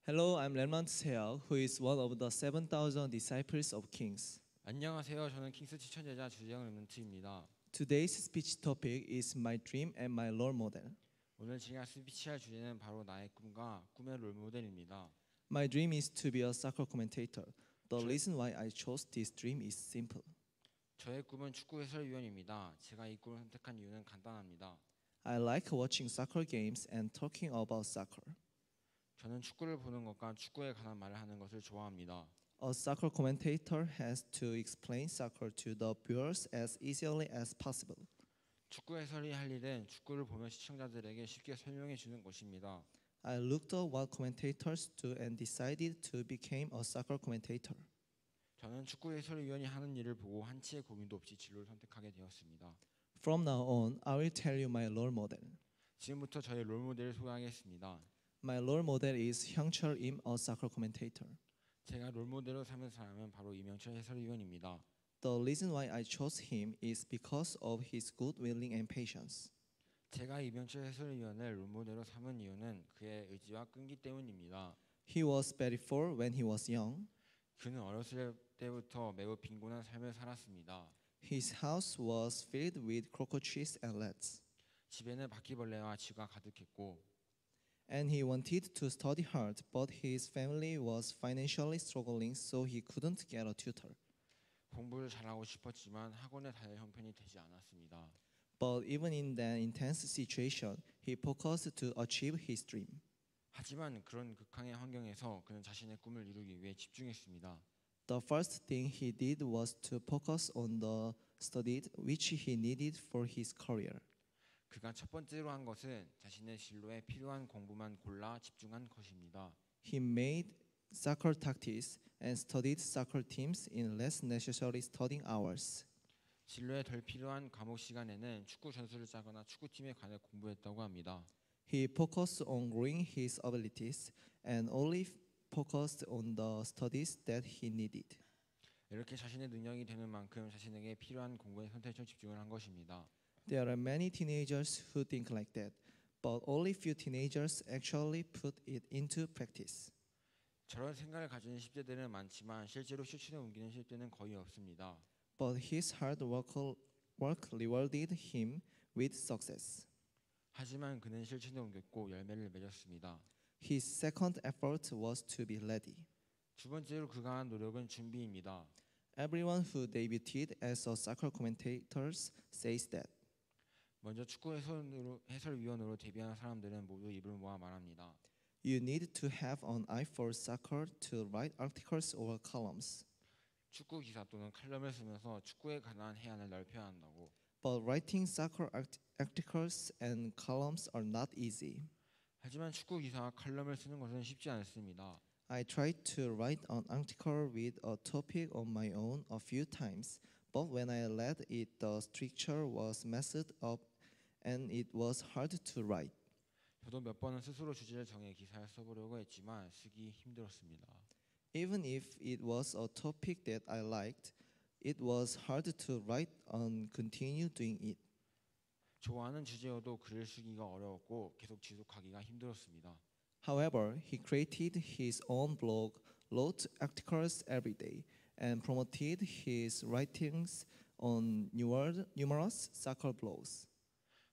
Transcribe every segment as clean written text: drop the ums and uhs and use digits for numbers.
Hello, I'm Lemon Seo, who is one of the 7,000 disciples of kings. 안녕하세요. 저는 킹스 추천제자 주재영 렘넌트입니다. Today's speech topic is my dream and my role model. 오늘 제가 스피치할 주제는 바로 나의 꿈과 꿈의 롤모델입니다. My dream is to be a soccer commentator. The reason why I chose this dream is simple. 저의 꿈은 축구 해설위원입니다. 제가 이 꿈을 선택한 이유는 간단합니다. I like watching soccer games and talking about soccer. 저는 축구를 보는 것과 축구에 관한 말을 하는 것을 좋아합니다. A soccer commentator has to explain soccer to the viewers as easily as possible. 축구 해설이 할 일은 축구를 보면 시청자들에게 쉽게 설명해 주는 것입니다. I looked at what commentators do and decided to become a soccer commentator. 저는 축구 해설위원이 하는 일을 보고 한치의 고민도 없이 진로를 선택하게 되었습니다. From now on, I will tell you my role model. 지금부터 저의 롤모델을 소개하겠습니다. My role model is Hyung-Chul Im, a soccer commentator. 제가 롤모델로 삼은 사람은 바로 이명철 해설위원입니다. The reason why I chose him is because of his good willing and patience. 제가 이명철 해설위원을 롤모델로 삼은 이유는 그의 의지와 끈기 때문입니다. He was very poor when he was young. 그는 어렸을 때부터 매우 빈곤한 삶을 살았습니다. His house was filled with cockroaches and rats. 집에는 바퀴벌레와 쥐가 가득했고 And he wanted to study hard, but his family was financially struggling, so he couldn't get a tutor. 공부를 잘하고 싶었지만 학원에 다닐 형편이 되지 않았습니다. But even in that intense situation, he focused to achieve his dream. 하지만 그런 극한의 환경에서 그는 자신의 꿈을 이루기 위해 집중했습니다. The first thing he did was to focus on the studies which he needed for his career. 그가 첫 번째로 한 것은 자신의 진로에 필요한 공부만 골라 집중한 것입니다. He made soccer tactics and studied soccer teams in less necessary studying hours. 진로에 덜 필요한 과목 시간에는 축구 전술을 짜거나 축구팀에 관해 공부했다고 합니다. He focused on growing his abilities and only focused on the studies that he needed. 이렇게 자신의 능력이 되는 만큼 자신에게 필요한 공부에 선택적 집중을 한 것입니다. There are many teenagers who think like that, but only few teenagers actually put it into practice. 저런 생각을 가진 10대들은 많지만 실제로 실천에 옮기는 10대는 거의 없습니다. But his hard work rewarded him with success. 하지만 그는 실천에 옮겼고 열매를 맺었습니다. His second effort was to be ready. 두 번째로 그가 한 노력은 준비입니다. Everyone who debuted as a soccer commentator says that. 먼저 축구 해설위원으로 데뷔한 사람들은 모두 입을 모아 말합니다. You need to have an eye for soccer to write articles or columns. 축구 기사 또는 칼럼을 쓰면서 축구에 관한 해안을 넓혀야 한다고. But writing soccer articles and columns are not easy. 하지만 축구 기사와 칼럼을 쓰는 것은 쉽지 않습니다. I tried to write an article with a topic on my own a few times, but when I read it, the structure was messed up and it was hard to write. 저도 몇 번은 스스로 주제를 정해 기사를 써보려고 했지만 쓰기 힘들었습니다. Even if it was a topic that I liked, it was hard to write and continue doing it. 좋아하는 주제여도 글을 쓰기가 어려웠고 계속 지속하기가 힘들었습니다. However, he created his own blog, wrote articles every day, and promoted his writings on numerous soccer blogs.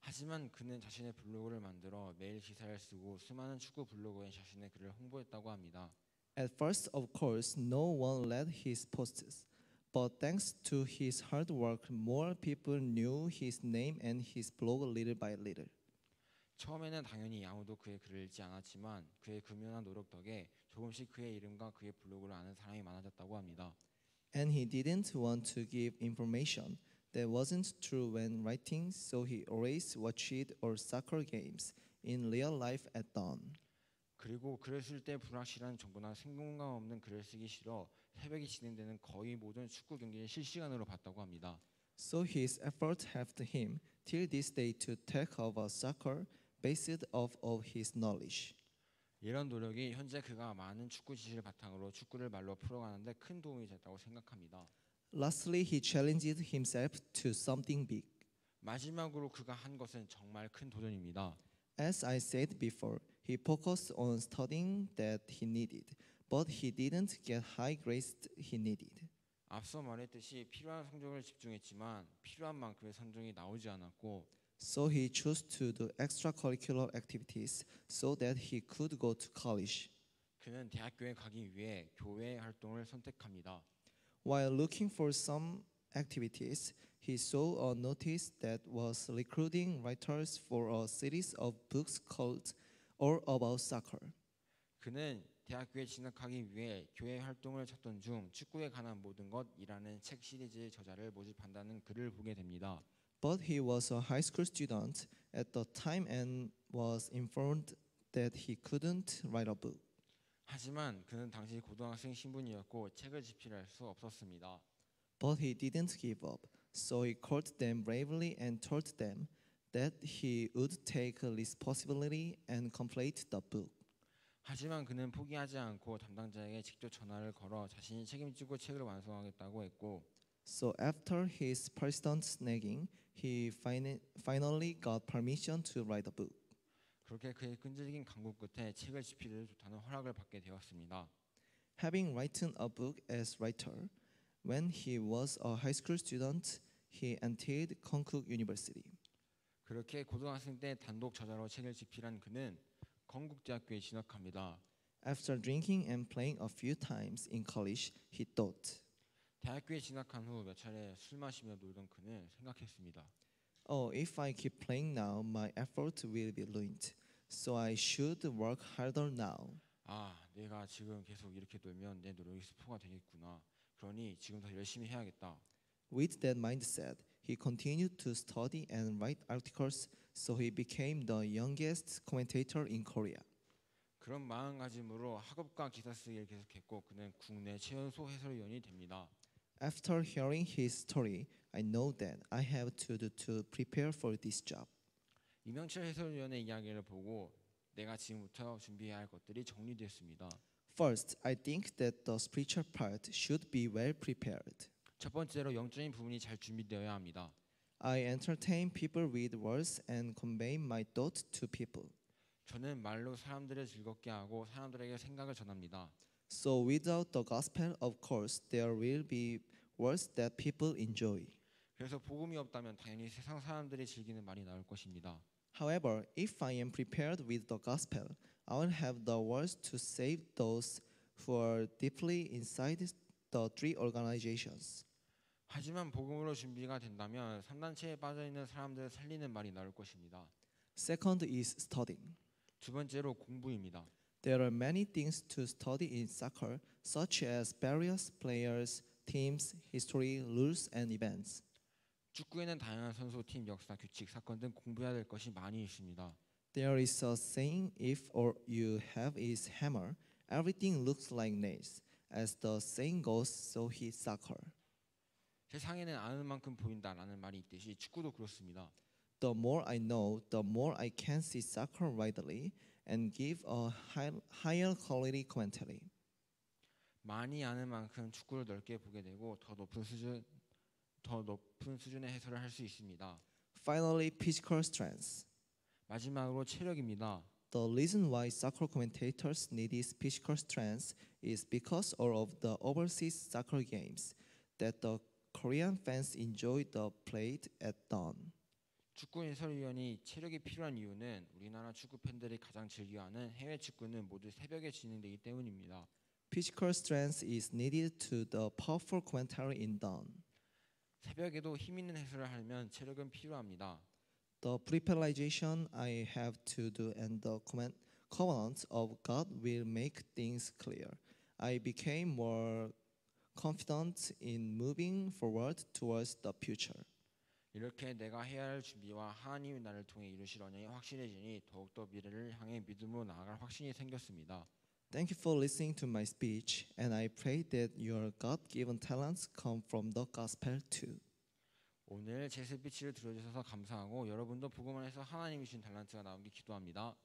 하지만 그는 자신의 블로그를 만들어 매일 기사를 쓰고 수많은 축구 블로그에 자신의 글을 홍보했다고 합니다. At first, of course, no one read his posts, but thanks to his hard work, more people knew his name and his blog little by little. 처음에는 당연히 아무도 그의 글을 읽지 않았지만 그의 근면한 노력 덕에 조금씩 그의 이름과 그의 블로그를 아는 사람이 많아졌다고 합니다. And he didn't want to give information that wasn't true when writing, so he always watched all soccer games in real life at dawn. 그리고 글을 쓸 때 불확실한 정보나 생동감 없는 글을 쓰기 싫어 새벽에 진행되는 거의 모든 축구 경기를 실시간으로 봤다고 합니다. So his effort helped him till this day to take over soccer based off of his knowledge. 이런 노력이 현재 그가 많은 축구 지식을 바탕으로 축구를 말로 풀어가는데 큰 도움이 됐다고 생각합니다. Lastly, he challenged himself to something big. 마지막으로 그가 한 것은 정말 큰 도전입니다. As I said before, He focused on studying that he needed, but he didn't get high grades he needed. 앞서 말했듯이 필요한 성적을 집중했지만 필요한 만큼의 성적이 나오지 않았고 So he chose to do extracurricular activities so that he could go to college. 그는 대학교에 가기 위해 교회 활동을 선택합니다. While looking for some activities, he saw a notice that was recruiting writers for a series of books called All About Soccer. 그는 대학교에 진학하기 위해 교회 활동을 찾던 중 축구에 관한 모든 것이라는 책 시리즈의 저자를 모집한다는 글을 보게 됩니다. But he was a high school student at the time and was informed that he couldn't write a book. 하지만 그는 당시 고등학생 신분이었고 책을 집필할 수 없었습니다. But he didn't give up, so he called them bravely and told them that he would take responsibility and complete the book. 하지만 그는 포기하지 않고 담당자에게 직접 전화를 걸어 자신이 책임지고 책을 완성하겠다고 했고 So after his persistent nagging, he finally got permission to write a book. 그렇게 그의 끈질긴 강구 끝에 책을 집필해도 좋다는 허락을 받게 되었습니다. Having written a book as writer, when he was a high school student, he entered Konkuk University. 그렇게 고등학생 때 단독 저자로 책을 집필한 그는 건국대학교에 진학합니다. After drinking and playing a few times in college, he thought, 대학교에 진학한 후 몇 차례 술 마시며 놀던 그는 생각했습니다. "Oh, if I keep playing now, my effort will be ruined. So I should work harder now." 아, 내가 지금 계속 이렇게 놀면 내 노력이 스포가 되겠구나. 그러니 지금 더 열심히 해야겠다. With that mindset, he continued to study and write articles, so he became the youngest commentator in Korea. 그런 마음가짐으로 학업과 기사 쓰기를 계속했고 그는 국내 최연소 해설위원이 됩니다. After hearing his story, I know that I have to prepare for this job. 이명철 해설위원의 이야기를 보고 내가 지금부터 준비해야 할 것들이 정리됐습니다. First, I think that the spiritual part should be well prepared. 첫 번째로 영적인 부분이 잘 준비되어야 합니다. I entertain people with words and convey my thought to people. 저는 말로 사람들을 즐겁게 하고 사람들에게 생각을 전합니다. So without the gospel, of course, there will be words that people enjoy. 그래서 복음이 없다면 당연히 세상 사람들이 즐기는 말이 나올 것입니다. However, if I am prepared with the gospel, I will have the words to save those who are deeply inside the three organizations. 하지만 복음으로 준비가 된다면 3단체에 빠져 있는 사람들을 살리는 말이 나올 것입니다. Second is studying. 두 번째로 공부입니다. There are many things to study in soccer, such as various players, teams, history, rules, and events. 축구에는 다양한 선수, 팀, 역사, 규칙, 사건 등 공부해야 될 것이 많이 있습니다. There is a saying, if all you have is hammer, everything looks like nails. As the saying goes, so is soccer. 세상에는 아는 만큼 보인다라는 말이 있듯이 축구도 그렇습니다. The more I know, the more I can see soccer widely and give a higher quality commentary. 많이 아는 만큼 축구를 넓게 보게 되고 더 높은 수준의 해설을 할 수 있습니다. Finally, physical strength. 마지막으로 체력입니다. The reason why soccer commentators need this physical strength is because all of the overseas soccer games that the Korean fans enjoy the played at dawn. 축구 해설위원이 체력이 필요한 이유는 우리나라 축구 팬들이 가장 즐겨하는 해외 축구는 모두 새벽에 진행되기 때문입니다. Physical strength is needed to the powerful commentary in dawn. 새벽에도 힘 있는 해설을 하려면 체력은 필요합니다. The preparation I have to do and the covenant of God will make things clear. I became more confident in moving forward towards the future. 이렇게 내가 해야 할 준비와 하나님이 나를 통해 이루실 언약이 확실해지니 더욱더 미래를 향해 믿음으로 나아갈 확신이 생겼습니다. Thank you for listening to my speech, and I pray that your God-given talents come from the gospel too. 오늘 제 스피치를 들어주셔서 감사하고 여러분도 복음 안에서 하나님이 주신 달란트가 나오길 기도합니다.